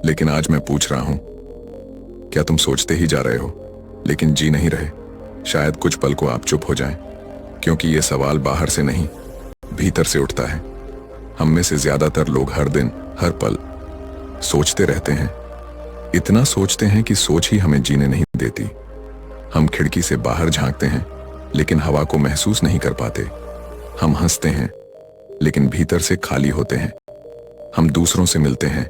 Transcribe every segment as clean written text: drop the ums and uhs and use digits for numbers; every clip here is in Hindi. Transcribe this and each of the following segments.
लेकिन आज मैं पूछ रहा हूं, क्या तुम सोचते ही जा रहे हो लेकिन जी नहीं रहे? शायद कुछ पल को आप चुप हो जाएं, क्योंकि ये सवाल बाहर से नहीं, भीतर से उठता है। हम में से ज्यादातर लोग हर दिन, हर पल सोचते रहते हैं। इतना सोचते हैं कि सोच ही हमें जीने नहीं देती। हम खिड़की से बाहर झांकते हैं, लेकिन हवा को महसूस नहीं कर पाते। हम हंसते हैं, लेकिन भीतर से खाली होते हैं। हम दूसरों से मिलते हैं,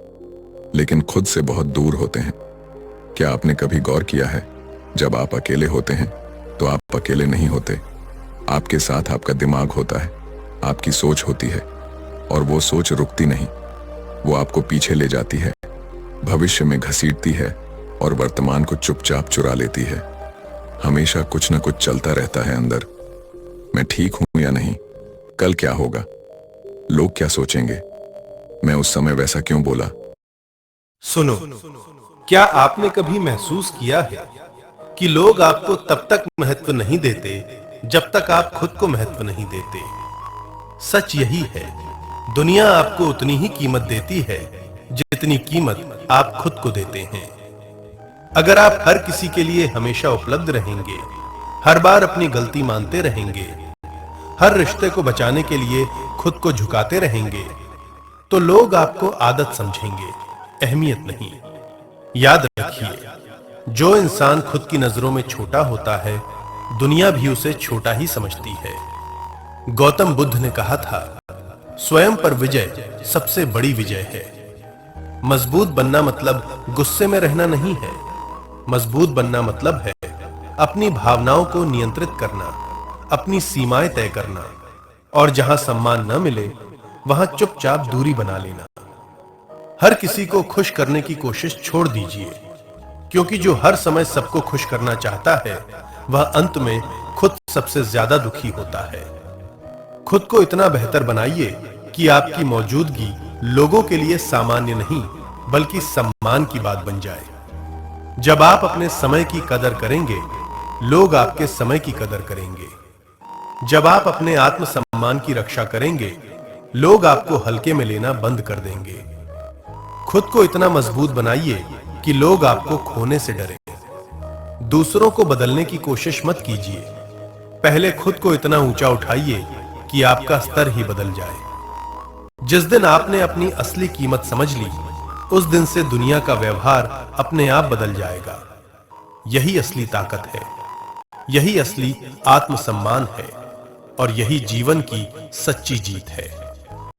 लेकिन खुद से बहुत दूर होते हैं। क्या आपने कभी गौर किया है, जब आप अकेले होते हैं तो आप अकेले नहीं होते। आपके साथ आपका दिमाग होता है, आपकी सोच होती है, और वो सोच रुकती नहीं। वो आपको पीछे ले जाती है, भविष्य में घसीटती है और वर्तमान को चुपचाप चुरा लेती है। हमेशा कुछ न कुछ चलता रहता है अंदर। मैं ठीक हूं या नहीं? कल क्या होगा? लोग क्या सोचेंगे? मैं उस समय वैसा क्यों बोला? सुनो, क्या आपने कभी महसूस किया है कि लोग आपको तब तक महत्व नहीं देते जब तक आप खुद को महत्व नहीं देते? सच यही है, दुनिया आपको उतनी ही कीमत देती है जितनी कीमत आप खुद को देते हैं। अगर आप हर किसी के लिए हमेशा उपलब्ध रहेंगे, हर बार अपनी गलती मानते रहेंगे, हर रिश्ते को बचाने के लिए खुद को झुकाते रहेंगे, तो लोग आपको आदत समझेंगे, अहमियत नहीं। याद रखिए, जो इंसान खुद की नजरों में छोटा होता है, दुनिया भी उसे छोटा ही समझती है। गौतम बुद्ध ने कहा था, स्वयं पर विजय सबसे बड़ी विजय है। मजबूत बनना मतलब गुस्से में रहना नहीं है। मजबूत बनना मतलब है अपनी भावनाओं को नियंत्रित करना, अपनी सीमाएं तय करना, और जहां सम्मान न मिले वहां चुपचाप दूरी बना लेना। हर किसी को खुश करने की कोशिश छोड़ दीजिए, क्योंकि जो हर समय सबको खुश करना चाहता है, वह अंत में खुद सबसे ज्यादा दुखी होता है। खुद को इतना बेहतर बनाइए कि आपकी मौजूदगी लोगों के लिए सामान्य नहीं, बल्कि सम्मान की बात बन जाए। जब आप अपने समय की कदर करेंगे, लोग आपके समय की कदर करेंगे। जब आप अपने आत्मसम्मान की रक्षा करेंगे, लोग आपको हल्के में लेना बंद कर देंगे। खुद को इतना मजबूत बनाइए कि लोग आपको खोने से डरें। दूसरों को बदलने की कोशिश मत कीजिए, पहले खुद को इतना ऊंचा उठाइए कि आपका स्तर ही बदल जाए। जिस दिन आपने अपनी असली कीमत समझ ली, उस दिन से दुनिया का व्यवहार अपने आप बदल जाएगा। यही असली ताकत है, यही असली आत्मसम्मान है, और यही जीवन की सच्ची जीत है।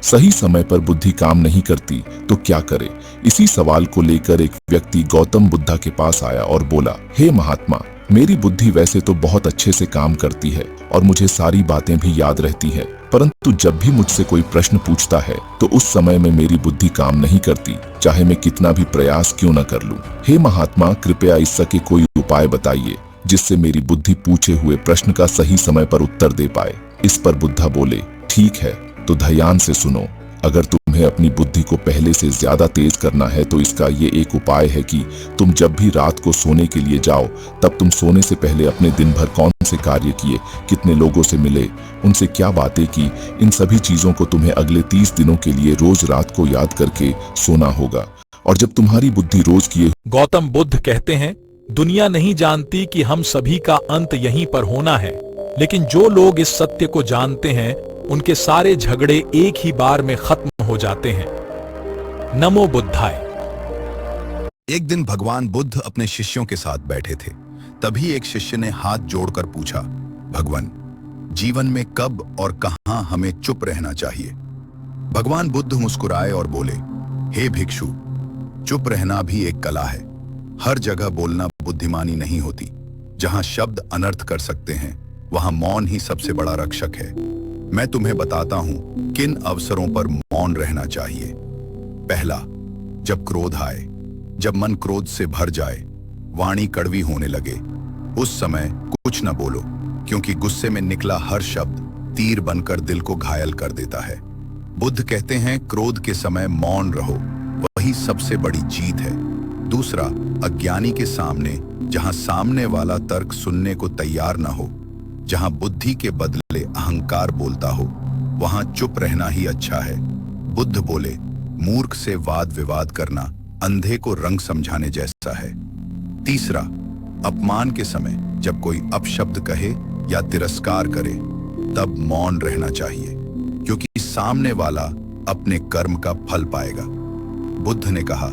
सही समय पर बुद्धि काम नहीं करती तो क्या करे? इसी सवाल को लेकर एक व्यक्ति गौतम बुद्धा के पास आया और बोला, हे महात्मा, मेरी बुद्धि वैसे तो बहुत अच्छे से काम करती है और मुझे सारी बातें भी याद रहती है, परंतु जब भी मुझसे कोई प्रश्न पूछता है तो उस समय में मेरी बुद्धि काम नहीं करती, चाहे मैं कितना भी प्रयास क्यों न कर लूं। हे महात्मा, कृपया इसके कोई उपाय बताइए जिससे मेरी बुद्धि पूछे हुए प्रश्न का सही समय पर उत्तर दे पाए। इस पर बुद्धा बोले, ठीक है, तो ध्यान से सुनो। अगर तुम्हें अपनी बुद्धि को पहले से ज्यादा तेज करना है तो इसका ये एक उपाय है कि तुम जब भी रात को सोने के लिए जाओ, तब तुम सोने से पहले अपने दिन भर कौन से कार्य किए, कितने लोगों से मिले, उनसे क्या बातें की, इन सभी चीजों को तुम्हें अगले 30 दिनों के लिए रोज रात को याद करके सोना होगा। और जब तुम्हारी बुद्धि रोज किए। गौतम बुद्ध कहते हैं, दुनिया नहीं जानती कि हम सभी का अंत यहीं पर होना है, लेकिन जो लोग इस सत्य को जानते हैं, उनके सारे झगड़े एक ही बार में खत्म हो जाते हैं। नमो बुद्धाय। एक दिन भगवान बुद्ध अपने शिष्यों के साथ बैठे थे। तभी एक शिष्य ने हाथ जोड़कर पूछा, भगवान, जीवन में कब और कहां हमें चुप रहना चाहिए? भगवान बुद्ध मुस्कुराए और बोले, हे भिक्षु, चुप रहना भी एक कला है। हर जगह बोलना बुद्धिमानी नहीं होती। जहां शब्द अनर्थ कर सकते हैं, वहां मौन ही सबसे बड़ा रक्षक है। मैं तुम्हें बताता हूं किन अवसरों पर मौन रहना चाहिए। पहला, जब क्रोध आए, जब मन क्रोध से भर जाए, वाणी कड़वी होने लगे, उस समय कुछ न बोलो, क्योंकि गुस्से में निकला हर शब्द तीर बनकर दिल को घायल कर देता है। बुद्ध कहते हैं, क्रोध के समय मौन रहो, वही सबसे बड़ी जीत है। दूसरा, अज्ञानी के सामने, जहां सामने वाला तर्क सुनने को तैयार न हो, जहां बुद्धि के बदले अहंकार बोलता हो, वहां चुप रहना ही अच्छा है। बुद्ध बोले, मूर्ख से वाद विवाद करना अंधे को रंग समझाने जैसा है। तीसरा, अपमान के समय जब कोई अपशब्द कहे या तिरस्कार करे तब मौन रहना चाहिए, क्योंकि सामने वाला अपने कर्म का फल पाएगा। बुद्ध ने कहा,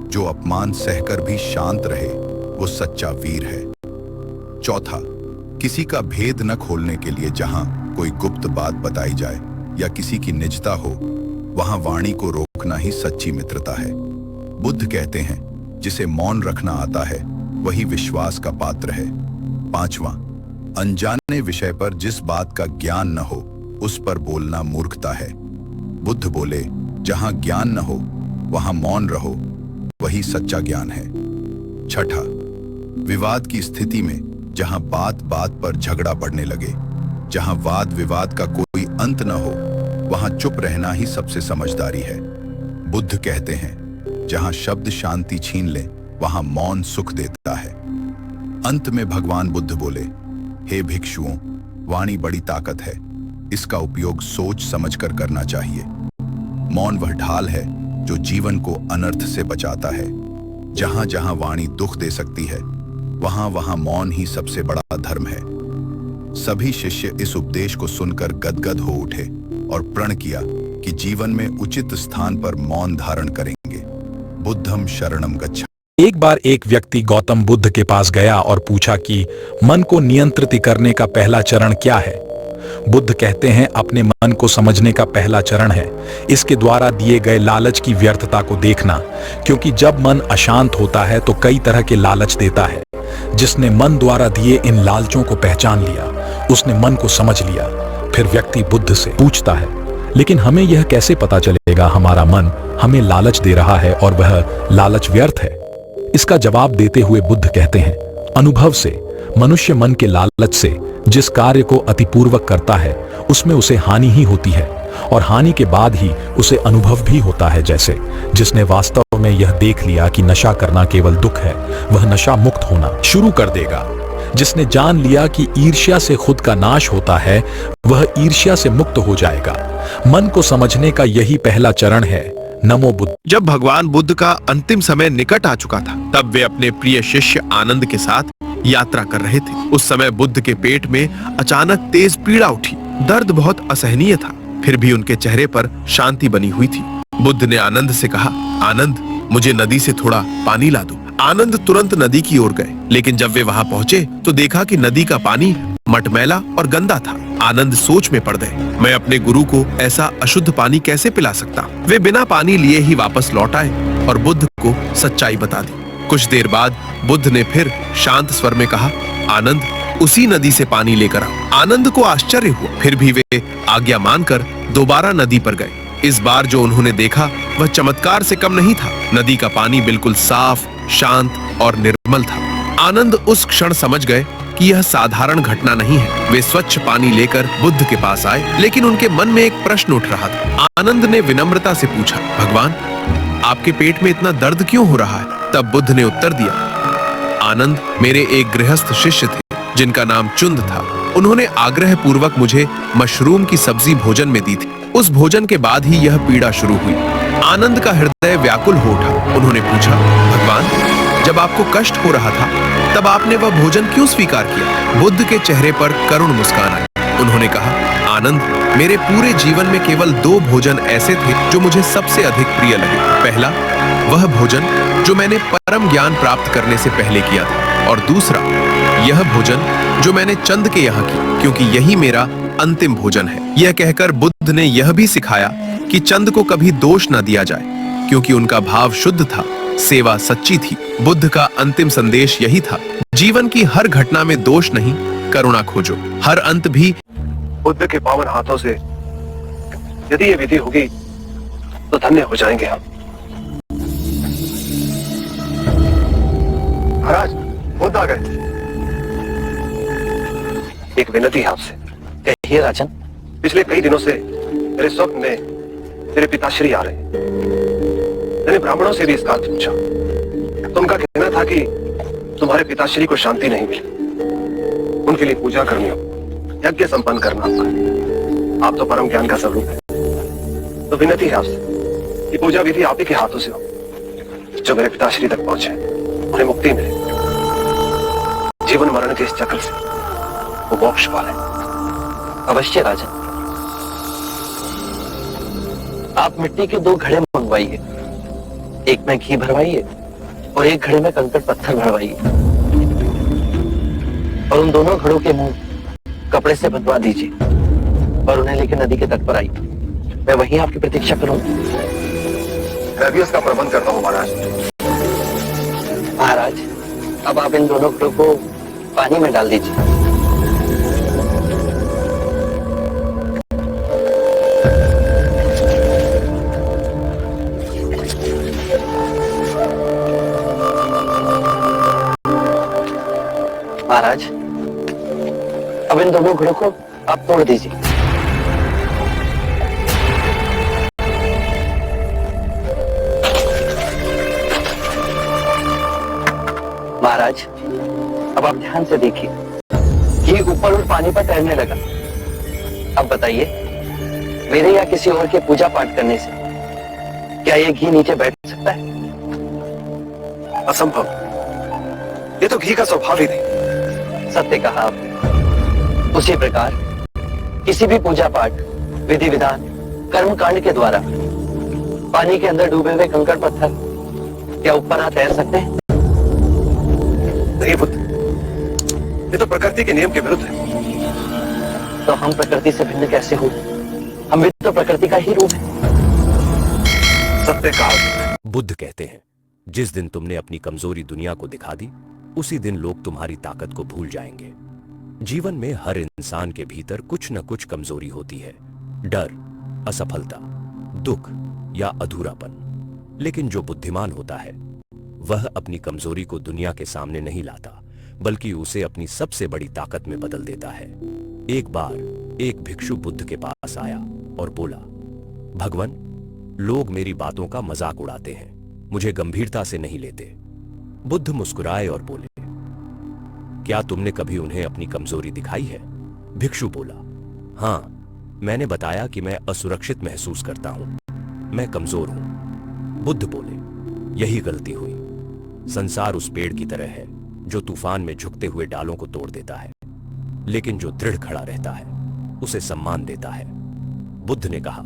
जो अपमान सहकर भी शांत रहे वो सच्चा वीर है। चौथा, किसी का भेद न खोलने के लिए जहां कोई गुप्त बात बताई जाए या किसी की निजता हो, वहां वाणी को रोकना ही सच्ची मित्रता है। बुद्ध कहते हैं, जिसे मौन रखना आता है वही विश्वास का पात्र है। पांचवां, अनजाने विषय पर जिस बात का ज्ञान न हो उस पर बोलना मूर्खता है। बुद्ध बोले, जहां ज्ञान न हो वहां मौन रहो, वही सच्चा ज्ञान है। छठा, विवाद की स्थिति में जहां बात बात पर झगड़ा बढ़ने लगे, जहां वाद विवाद का कोई अंत न हो, वहां चुप रहना ही सबसे समझदारी है। बुद्ध कहते हैं, जहां शब्द शांति छीन ले वहां मौन सुख देता है। अंत में भगवान बुद्ध बोले, हे भिक्षुओं, वाणी बड़ी ताकत है, इसका उपयोग सोच समझकर करना चाहिए। मौन वह ढाल है जो जीवन को अनर्थ से बचाता है। जहां जहां वाणी दुख दे सकती है वहां वहां मौन ही सबसे बड़ा धर्म है। सभी शिष्य इस उपदेश को सुनकर गदगद हो उठे और प्रण किया कि जीवन में उचित स्थान पर मौन धारण करेंगे। बुद्धम शरणम गच्छ। एक बार एक व्यक्ति गौतम बुद्ध के पास गया और पूछा कि मन को नियंत्रित करने का पहला चरण क्या है। बुद्ध कहते हैं, अपने मन को समझने का पहला चरण है इसके द्वारा दिए गए लालच की व्यर्थता को देखना, क्योंकि जब मन अशांत होता है तो कई तरह के लालच देता है। जिसने मन द्वारा दिए इन लालचों को पहचान लिया उसने मन को समझ लिया। फिर व्यक्ति बुद्ध से पूछता है, लेकिन हमें यह कैसे पता चलेगा हमारा मन हमें लालच दे रहा है और वह लालच व्यर्थ है। इसका जवाब देते हुए बुद्ध कहते हैं, अनुभव से मनुष्य मन के लालच से जिस कार्य को अतिपूर्वक करता है उसमें उसे हानि ही होती है और हानि के बाद ही उसे अनुभव भी होता है। जैसे जिसने वास्तव में यह देख लिया कि नशा करना केवल दुख है, वह नशा मुक्त होना शुरू कर देगा। जिसने जान लिया कि ईर्ष्या से खुद का नाश होता है, वह ईर्ष्या से मुक्त हो जाएगा। मन को समझने का यही पहला चरण है। नमो बुद्ध। जब भगवान बुद्ध का अंतिम समय निकट आ चुका था, तब वे अपने प्रिय शिष्य आनंद के साथ यात्रा कर रहे थे। उस समय बुद्ध के पेट में अचानक तेज पीड़ा उठी। दर्द बहुत असहनीय था, फिर भी उनके चेहरे पर शांति बनी हुई थी। बुद्ध ने आनंद से कहा, आनंद, मुझे नदी से थोड़ा पानी ला दो। आनंद तुरंत नदी की ओर गए, लेकिन जब वे वहां पहुंचे तो देखा कि नदी का पानी मटमैला और गंदा था। आनंद सोच में पड़ गए, मैं अपने गुरु को ऐसा अशुद्ध पानी कैसे पिला सकता। वे बिना पानी लिए ही वापस लौट आए और बुद्ध को सच्चाई बता दी। कुछ देर बाद बुद्ध ने फिर शांत स्वर में कहा, आनंद, उसी नदी से पानी लेकर आओ। आनंद को आश्चर्य हुआ, फिर भी वे आज्ञा मानकर दोबारा नदी पर गए। इस बार जो उन्होंने देखा वह चमत्कार से कम नहीं था। नदी का पानी बिल्कुल साफ, शांत और निर्मल था। आनंद उस क्षण समझ गए कि यह साधारण घटना नहीं है। वे स्वच्छ पानी लेकर बुद्ध के पास आए, लेकिन उनके मन में एक प्रश्न उठ रहा था। आनंद ने विनम्रता से पूछा, भगवान, आपके पेट में इतना दर्द क्यों हो रहा है? तब बुद्ध ने उत्तर दिया, आनंद, मेरे एक गृहस्थ शिष्य थे जिनका नाम चुंद था। उन्होंने आग्रह पूर्वक मुझे मशरूम की सब्जी भोजन में दी थी। उस भोजन के बाद ही यह पीड़ा शुरू हुई। आनंद का हृदय व्याकुल हो उठा। उन्होंने पूछा, भगवान, जब आपको कष्ट हो रहा था तब आपने वह भोजन क्यों स्वीकार किया? बुद्ध के चेहरे पर करुण मुस्कान आई। उन्होंने कहा, आनंद, मेरे पूरे जीवन में केवल 2 भोजन ऐसे थे जो मुझे सबसे अधिक प्रिय लगे। पहला, वह भोजन जो मैंने परम ज्ञान प्राप्त करने से पहले किया था, और दूसरा, यह भोजन जो मैंने चंद के यहाँ की, क्योंकि यही मेरा अंतिम भोजन है। यह कहकर बुद्ध ने यह भी सिखाया कि चंद को कभी दोष न दिया जाए, क्योंकि उनका भाव शुद्ध था, सेवा सच्ची थी। बुद्ध का अंतिम संदेश यही था, जीवन की हर घटना में दोष नहीं, करुणा खोजो। हर अंत भी बुद्ध के पावन हाथों से यदि ये विधि होगी तो धन्य हो जाएंगे हम। महाराज, बुद्ध आ गए। एक विनती है आपसे। कहिए राजन। पिछले कई दिनों से मेरे स्वप्न में मेरे पिताश्री आ रहे हैं। मैंने ब्राह्मणों से भी इसका अर्थ पूछा तो उनका कहना था कि तुम्हारे पिताश्री को शांति नहीं मिली, उनके लिए पूजा करनी हो, यज्ञ संपन्न करना होगा। आप तो परम ज्ञान का स्वरूप है, तो विनती है आपसे कि पूजा विधि आप ही के हाथों से हो। जो मेरे पिताश्री तक पहुंचे उन्हें मुक्ति मिले, जीवन मरण के इस चक्र से वो मोक्ष पाले। अवश्य राजन, आप मिट्टी के 2 घड़े मंगवाइए, एक में घी भरवाइए और एक घड़े में कंकड़ पत्थर भरवाइए, और उन दोनों घड़ों के मुंह कपड़े से बंधवा दीजिए और उन्हें लेकर नदी के तट पर आइए। मैं वहीं आपकी प्रतीक्षा करूंगा। मैं भी उसका प्रबंध करता हूँ महाराज। महाराज, अब आप इन दोनों घड़ों को पानी में डाल दीजिए। महाराज, अब इन दोनों घड़ों को आप तोड़ दीजिए। महाराज, अब आप ध्यान से देखिए, घी ऊपर और पानी पर तैरने लगा। अब बताइए, मेरे या किसी और के पूजा पाठ करने से क्या ये घी नीचे बैठ सकता है? असंभव, ये तो घी का स्वभाव ही नहीं। सत्य कहा आपने। उसी प्रकार किसी भी पूजा पाठ, विधि विधान, कर्म कांड के द्वारा पानी के अंदर डूबे हुए कंकड़ पत्थर क्या ऊपर आ तैर सकते हैं? नहीं पुत्र, ये तो प्रकृति के नियम के विरुद्ध है। तो हम प्रकृति से भिन्न कैसे हो? हम भी तो प्रकृति का ही रूप है। सत्य कहा। बुद्ध कहते हैं, जिस दिन तुमने अपनी कमजोरी दुनिया को दिखा दी, उसी दिन लोग तुम्हारी ताकत को भूल जाएंगे। जीवन में हर इंसान के भीतर कुछ न कुछ कमजोरी होती है, डर, असफलता, दुख या अधूरापन। लेकिन जो बुद्धिमान होता है वह अपनी कमजोरी को दुनिया के सामने नहीं लाता, बल्कि उसे अपनी सबसे बड़ी ताकत में बदल देता है। एक बार एक भिक्षु बुद्ध के पास आया और बोला, भगवान, लोग मेरी बातों का मजाक उड़ाते हैं, मुझे गंभीरता से नहीं लेते। बुद्ध मुस्कुराए और बोले, क्या तुमने कभी उन्हें अपनी कमजोरी दिखाई है? भिक्षु बोला, हां, मैंने बताया कि मैं असुरक्षित महसूस करता हूं, मैं कमजोर हूं। बुद्ध बोले, यही गलती हुई। संसार उस पेड़ की तरह है जो तूफान में झुकते हुए डालों को तोड़ देता है, लेकिन जो दृढ़ खड़ा रहता है उसे सम्मान देता है। बुद्ध ने कहा,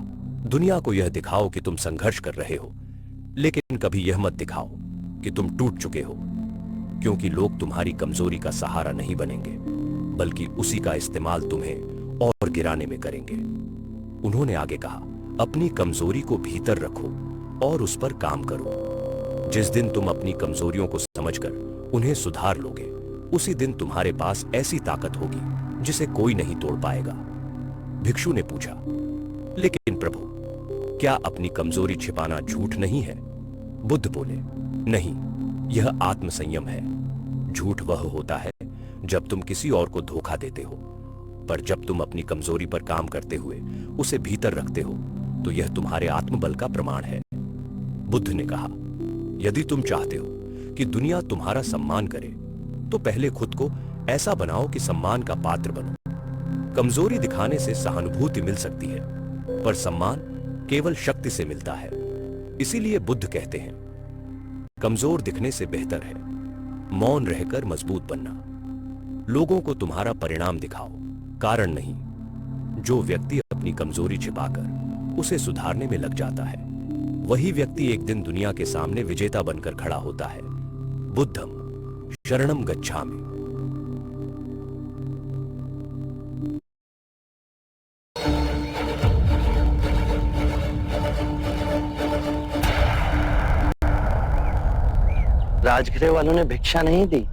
दुनिया को यह दिखाओ कि तुम संघर्ष कर रहे हो, लेकिन कभी यह मत दिखाओ कि तुम टूट चुके हो, क्योंकि लोग तुम्हारी कमजोरी का सहारा नहीं बनेंगे, बल्कि उसी का इस्तेमाल तुम्हें और गिराने में करेंगे। उन्होंने आगे कहा, अपनी कमजोरी को भीतर रखो और उस पर काम करो। जिस दिन तुम अपनी कमजोरियों को समझकर उन्हें सुधार लोगे, उसी दिन तुम्हारे पास ऐसी ताकत होगी जिसे कोई नहीं तोड़ पाएगा। भिक्षु ने पूछा, लेकिन प्रभु, क्या अपनी कमजोरी छिपाना झूठ नहीं है? बुद्ध बोले, नहीं, यह आत्मसंयम है। झूठ वह होता है जब तुम किसी और को धोखा देते हो, पर जब तुम अपनी कमजोरी पर काम करते हुए उसे भीतर रखते हो तो यह तुम्हारे आत्मबल का प्रमाण है। बुद्ध ने कहा, यदि तुम चाहते हो कि दुनिया तुम्हारा सम्मान करे, तो पहले खुद को ऐसा बनाओ कि सम्मान का पात्र बनो। कमजोरी दिखाने से सहानुभूति मिल सकती है, पर सम्मान केवल शक्ति से मिलता है। इसीलिए बुद्ध कहते हैं, कमजोर दिखने से बेहतर है मौन रहकर मजबूत बनना। लोगों को तुम्हारा परिणाम दिखाओ, कारण नहीं। जो व्यक्ति अपनी कमजोरी छिपाकर उसे सुधारने में लग जाता है, वही व्यक्ति एक दिन दुनिया के सामने विजेता बनकर खड़ा होता है। बुद्धम शरणम गच्छामि। राजगृह वालों ने भिक्षा नहीं दी।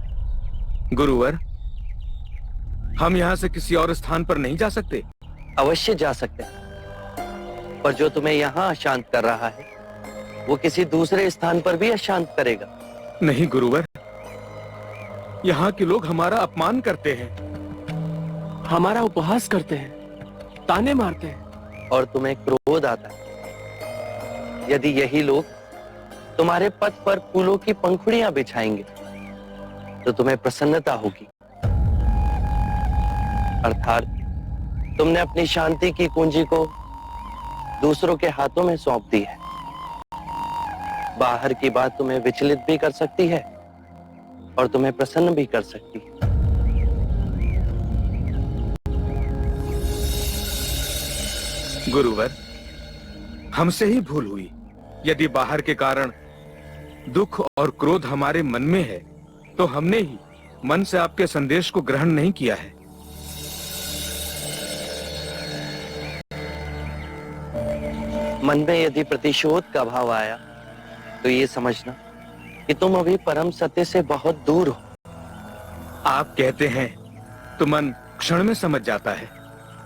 गुरुवर, हम यहाँ से किसी और स्थान पर नहीं जा सकते? अवश्य जा सकते हैं, पर जो तुम्हें यहाँ अशांत कर रहा है वो किसी दूसरे स्थान पर भी अशांत करेगा। नहीं गुरुवर, यहाँ के लोग हमारा अपमान करते हैं, हमारा उपहास करते हैं, ताने मारते हैं। और तुम्हें क्रोध आता है। यदि यही लोग तुम्हारे पथ पर फूलों की पंखुड़ियां बिछाएंगे तो तुम्हें प्रसन्नता होगी। अर्थात तुमने अपनी शांति की कुंजी को दूसरों के हाथों में सौंप दी है। बाहर की बात तुम्हें विचलित भी कर सकती है और तुम्हें प्रसन्न भी कर सकती है। गुरुवर, हमसे ही भूल हुई। यदि बाहर के कारण दुख और क्रोध हमारे मन में है, तो हमने ही मन से आपके संदेश को ग्रहण नहीं किया है। मन में यदि प्रतिशोध का भाव आया तो ये समझना कि तुम अभी परम सत्य से बहुत दूर हो। आप कहते हैं तो मन क्षण में समझ जाता है।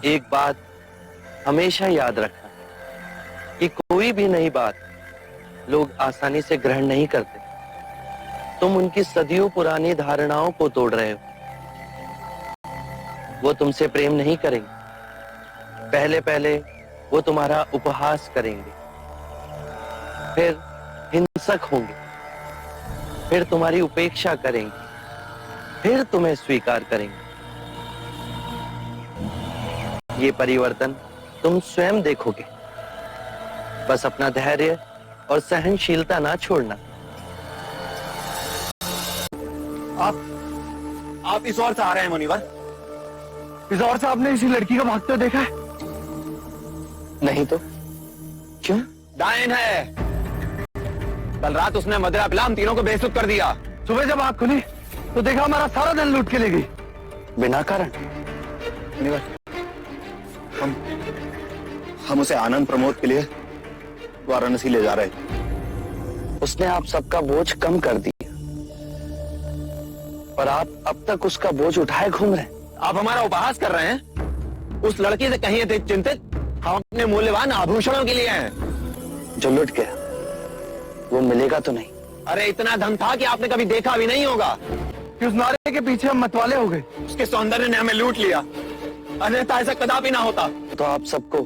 एक बात हमेशा याद रखना कि कोई भी नई बात लोग आसानी से ग्रहण नहीं करते। तुम उनकी सदियों पुरानी धारणाओं को तोड़ रहे हो। वो तुमसे प्रेम नहीं करेंगे। पहले पहले वो तुम्हारा उपहास करेंगे, फिर हिंसक होंगे, फिर तुम्हारी उपेक्षा करेंगे, फिर तुम्हें स्वीकार करेंगे। ये परिवर्तन तुम स्वयं देखोगे। बस अपना धैर्य और सहनशीलता ना छोड़ना। आप इस ओर से आ रहे हैं मुनिवर? इस ओर से आपने इसी लड़की को भागते हुए देखा है? नहीं तो क्यों? डायन है। कल रात उसने मदिरा पिला हम तीनों को बेइज्जत कर दिया। सुबह जब आंख खुली तो देखा हमारा सारा धन लूट के ले गई बिना कारण। मुनिवर, हम उसे आनंद प्रमोद के लिए वाराणसी ले जा रहे हैं। उसने आप सबका बोझ कम कर दिया, पर आप अब तक उसका बोझ उठाए घूम रहे हैं। आप हमारा उपहास कर रहे हैं। उस लड़की से कहीं अधिक चिंतित हम अपने मूल्यवान आभूषणों के लिए हैं। जो लुट गया वो मिलेगा तो नहीं। अरे इतना धन था कि आपने कभी देखा भी नहीं होगा। कि उस नारे के पीछे हम मतवाले हो गए। उसके सौंदर्य ने हमें लूट लिया, अन्यथा ऐसा कदापि ना होता। तो आप सबको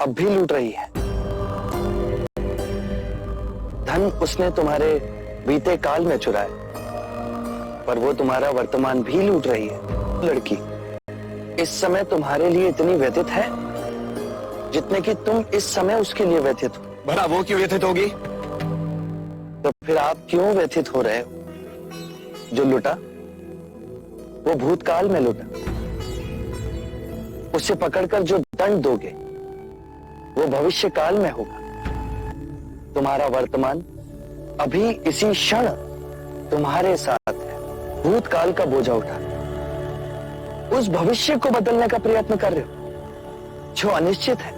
अब भी लूट रही है। धन उसने तुम्हारे बीते काल में चुराया, पर वो तुम्हारा वर्तमान भी लूट रही है। लड़की इस समय तुम्हारे लिए इतनी व्यथित है जितने कि तुम इस समय उसके लिए व्यथित हो। भला वो क्यों व्यथित होगी? तो फिर आप क्यों व्यथित हो रहे हो? जो लुटा वो भूतकाल में लुटा। उसे पकड़कर जो दंड दोगे वो भविष्य काल में होगा। तुम्हारा वर्तमान अभी इसी क्षण तुम्हारे साथ है। भूतकाल का बोझा उठा उस भविष्य को बदलने का प्रयत्न कर रहे हो जो अनिश्चित है,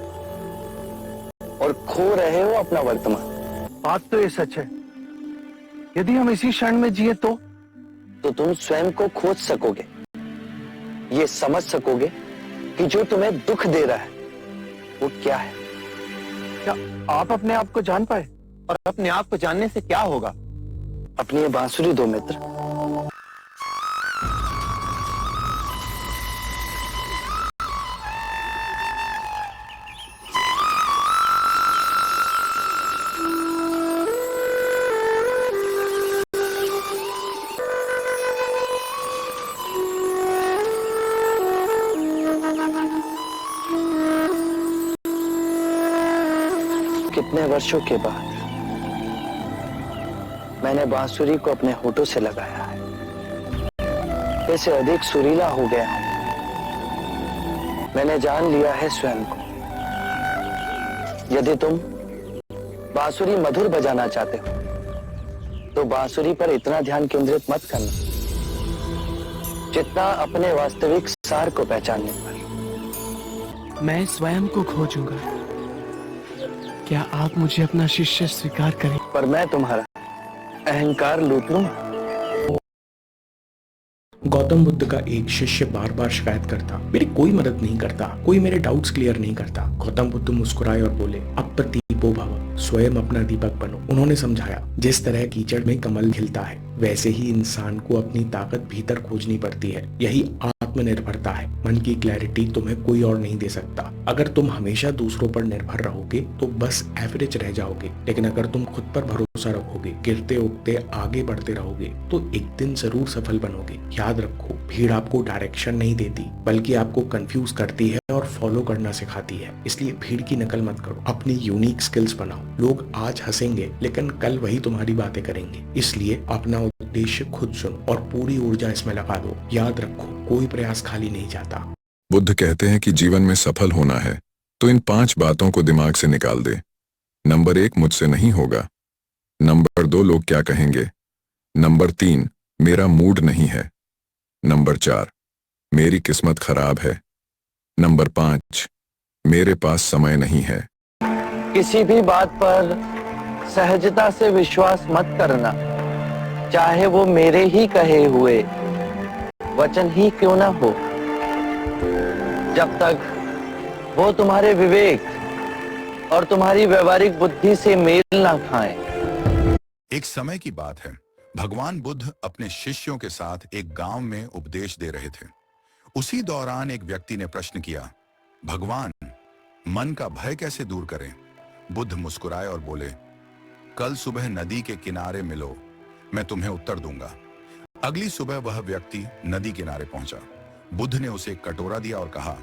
और खो रहे हो अपना वर्तमान। बात तो ये सच है। यदि हम इसी क्षण में जिए तो तुम स्वयं को खोज सकोगे, ये समझ सकोगे कि जो तुम्हें दुख दे रहा है वो क्या है। क्या आप अपने आप को जान पाए? और अपने आप को जानने से क्या होगा? अपनी ये बांसुरी दो मित्र। कितने वर्षों के बाद मैंने बांसुरी को अपने होठों से लगाया है। इससे अधिक सुरीला हो गया हूं। मैंने जान लिया है स्वयं को। यदि तुम बांसुरी मधुर बजाना चाहते हो तो बांसुरी पर इतना ध्यान केंद्रित मत करना जितना अपने वास्तविक सार को पहचानने पर। मैं स्वयं को खोजूंगा। क्या आप मुझे अपना शिष्य स्वीकार करें? पर मैं तुम्हारा अहंकार लूट लूंगा। गौतम बुद्ध का एक शिष्य बार बार शिकायत करता, मेरी कोई मदद नहीं करता, कोई मेरे डाउट्स क्लियर नहीं करता। गौतम बुद्ध मुस्कुराए और बोले, अप्रदीपो भव, स्वयं अपना दीपक बनो। उन्होंने समझाया, जिस तरह कीचड़ में कमल खिलता है वैसे ही इंसान को अपनी ताकत भीतर खोजनी पड़ती है। यही आत्मनिर्भरता है। मन की क्लैरिटी तुम्हें कोई और नहीं दे सकता। अगर तुम हमेशा दूसरों पर निर्भर रहोगे तो बस एवरेज रह जाओगे, लेकिन अगर तुम खुद पर भरोसा रखोगे, गिरते उगते आगे बढ़ते रहोगे तो एक दिन जरूर सफल बनोगे। याद रखो, भीड़ आपको डायरेक्शन नहीं देती बल्कि आपको कंफ्यूज करती है और और फॉलो करना सिखाती है। इसलिए भीड़ की नकल मत करो, अपनी यूनिक स्किल्स बनाओ। लोग आज हंसेंगे लेकिन कल वही तुम्हारी बातें करेंगे। इसलिए अपना उद्देश्य खुद चुनो और पूरी ऊर्जा इसमें लगा दो। याद रखो, कोई प्रयास खाली नहीं जाता। बुद्ध कहते हैं कि जीवन में सफल होना है तो इन 5 बातों को दिमाग से निकाल दे। नंबर 1, मुझसे नहीं होगा। नंबर 2, लोग क्या कहेंगे। नंबर 3, मेरा मूड नहीं है। नंबर 4, मेरी किस्मत खराब है। नंबर 5, मेरे पास समय नहीं है। किसी भी बात पर सहजता से विश्वास मत करना, चाहे वो मेरे ही कहे हुए वचन ही क्यों ना हो, जब तक वो तुम्हारे विवेक और तुम्हारी व्यवहारिक बुद्धि से मेल ना खाए। एक समय की बात है, भगवान बुद्ध अपने शिष्यों के साथ एक गांव में उपदेश दे रहे थे। उसी दौरान एक व्यक्ति ने प्रश्न किया, भगवान, मन का भय कैसे दूर करें? बुद्ध मुस्कुराए और बोले, कल सुबह नदी के किनारे मिलो, मैं तुम्हें उत्तर दूंगा। अगली सुबह वह व्यक्ति नदी किनारे पहुंचा। बुद्ध ने उसे एक कटोरा दिया और कहा,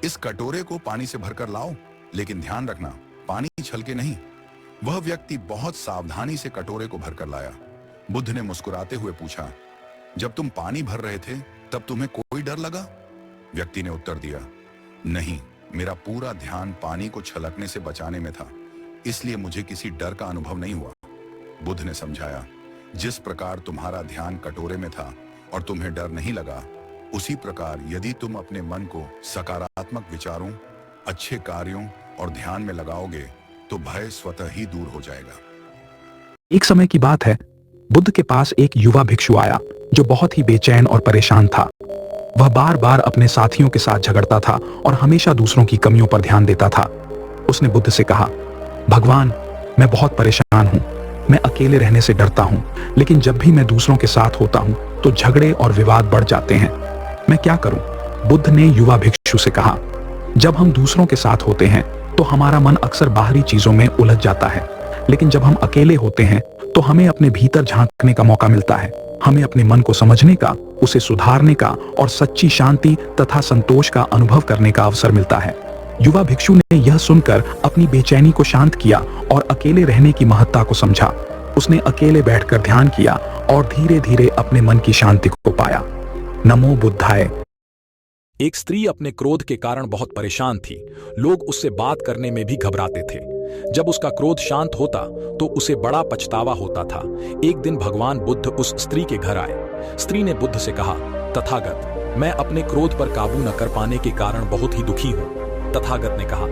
इस कटोरे को पानी से भरकर लाओ, लेकिन ध्यान रखना, पानी छलके नहीं। वह व्यक्ति बहुत सावधानी से कटोरे को भरकर लाया। बुद्ध ने मुस्कुराते हुए पूछा, जब तुम पानी भर रहे थे तब तुम्हें कोई डर लगा? व्यक्ति ने उत्तर दिया, नहीं, मेरा पूरा ध्यान पानी को छलकने से बचाने में था, इसलिए मुझे किसी डर का अनुभव नहीं हुआ। बुद्ध ने समझाया, जिस प्रकार तुम्हारा ध्यान कटोरे में था और तुम्हें डर नहीं लगा, उसी प्रकार यदि तुम अपने मन को सकारात्मक विचारों, अच्छे कार्यों और ध्यान में लगाओगे तो भय स्वतः ही दूर हो जाएगा। एक समय की बात है, बुद्ध के पास एक युवा भिक्षु आया जो बहुत ही बेचैन और परेशान था। वह बार बार अपने साथियों के साथ झगड़ता था और हमेशा दूसरों की कमियों पर ध्यान देता था। उसने बुद्ध से कहा, भगवान, मैं बहुत परेशान हूं, मैं अकेले रहने से डरता हूं, लेकिन जब भी मैं दूसरों के साथ होता हूं तो झगड़े और विवाद बढ़ जाते हैं, मैं क्या करूं? बुद्ध ने युवा भिक्षु से कहा, जब हम दूसरों के साथ होते हैं तो हमारा मन अक्सर बाहरी चीजों में उलझ जाता है, लेकिन जब हम अकेले होते हैं तो हमें अपने भीतर झांकने का मौका मिलता है। हमें अपने मन को समझने का, उसे सुधारने का और सच्ची शांति तथा संतोष का अनुभव करने का अवसर मिलता है। युवा भिक्षु ने यह सुनकर अपनी बेचैनी को शांत किया और अकेले रहने की महत्ता को समझा। उसने अकेले बैठकर ध्यान किया और धीरे धीरे अपने मन की शांति को पाया। नमो बुद्धाय। एक स्त्री अपने क्रोध के कारण बहुत परेशान थी। लोग उससे बात करने में भी घबराते थे। जब उसका क्रोध शांत होता तो उसे बड़ा पछतावा होता था। एक दिन भगवान बुद्ध उस स्त्री के घर आए। स्त्री ने बुद्ध से कहा, तथागत, मैं अपने क्रोध पर काबू न कर पाने के कारण बहुत ही दुखी हूँ। तथागत ने कहा,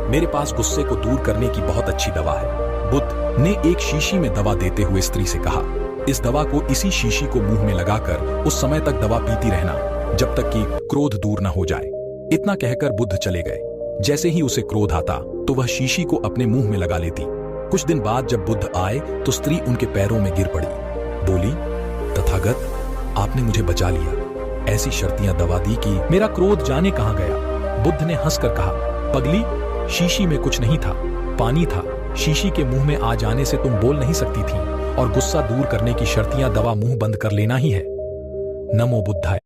मेरे पास गुस्से को दूर करने की बहुत अच्छी दवा है। बुद्ध ने एक शीशी में दवा देते हुए स्त्री से कहा, इस दवा को इसी शीशी को मुंह में लगाकर उस समय तक दवा पीती रहना जब तक कि क्रोध दूर न हो जाए। इतना कहकर बुद्ध चले गए। जैसे ही उसे क्रोध आता तो वह शीशी को अपने मुंह में लगा लेती। कुछ दिन बाद जब बुद्ध आए तो स्त्री उनके पैरों में गिर पड़ी। बोली, तथागत, आपने मुझे बचा लिया। ऐसी शर्तियां दवा दी कि मेरा क्रोध जाने कहां गया। बुद्ध ने हंसकर कहा, पगली, शीशी में कुछ नहीं था, पानी था। शीशी के मुंह में आ जाने से तुम बोल नहीं सकती थी, और गुस्सा दूर करने की शर्तियां दवा मुंह बंद कर लेना ही है। नमो बुद्धाय।